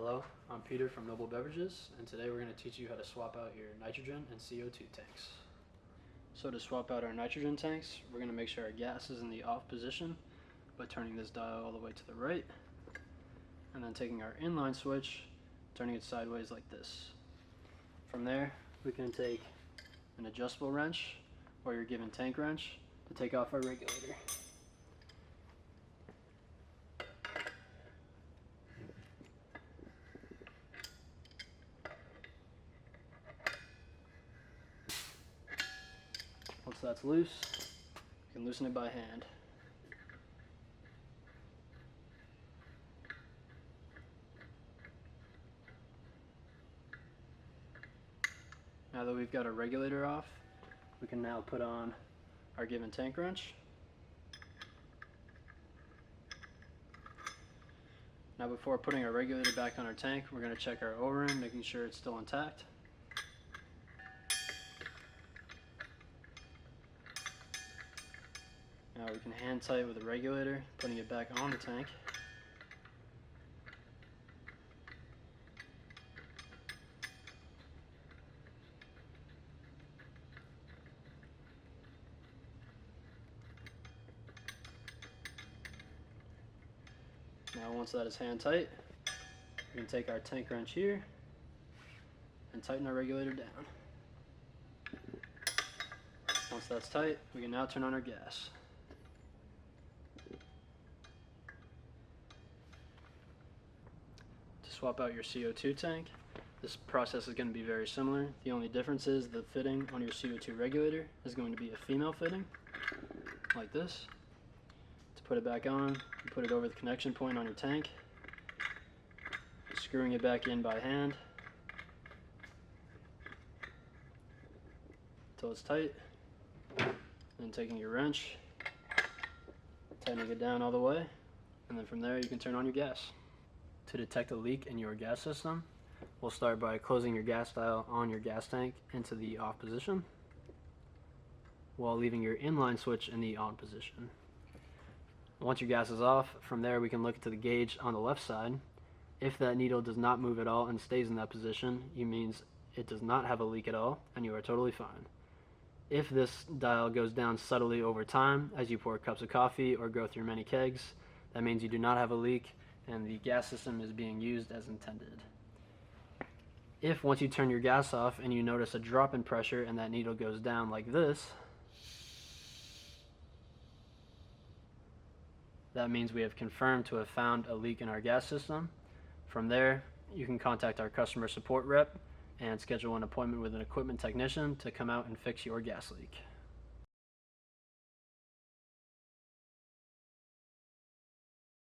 Hello, I'm Peter from Noble Beverages, and today we're going to teach you how to swap out your nitrogen and CO2 tanks. So to swap out our nitrogen tanks, we're going to make sure our gas is in the off position by turning this dial all the way to the right, and then taking our inline switch, turning it sideways like this. From there, we can take an adjustable wrench or your given tank wrench to take off our regulator. Once that's loose, you can loosen it by hand. Now that we've got our regulator off, we can now put on our given tank wrench. Now before putting our regulator back on our tank, we're going to check our O-ring, making sure it's still intact. Now we can hand tight with the regulator, putting it back on the tank. Now once that is hand tight, we can take our tank wrench here and tighten our regulator down. Once that's tight, we can now turn on our gas. To swap out your CO2 tank, this process is going to be very similar. The only difference is the fitting on your CO2 regulator is going to be a female fitting, like this. To put it back on, you put it over the connection point on your tank, screwing it back in by hand until it's tight, then taking your wrench, tightening it down all the way, and then from there you can turn on your gas. To detect a leak in your gas system, we'll start by closing your gas dial on your gas tank into the off position, while leaving your inline switch in the on position. Once your gas is off, from there we can look into the gauge on the left side. If that needle does not move at all and stays in that position, it means it does not have a leak at all, and you are totally fine. If this dial goes down subtly over time as you pour cups of coffee or go through many kegs, that means you do not have a leak and the gas system is being used as intended. If once you turn your gas off and you notice a drop in pressure and that needle goes down like this, that means we have confirmed to have found a leak in our gas system. From there, you can contact our customer support rep and schedule an appointment with an equipment technician to come out and fix your gas leak.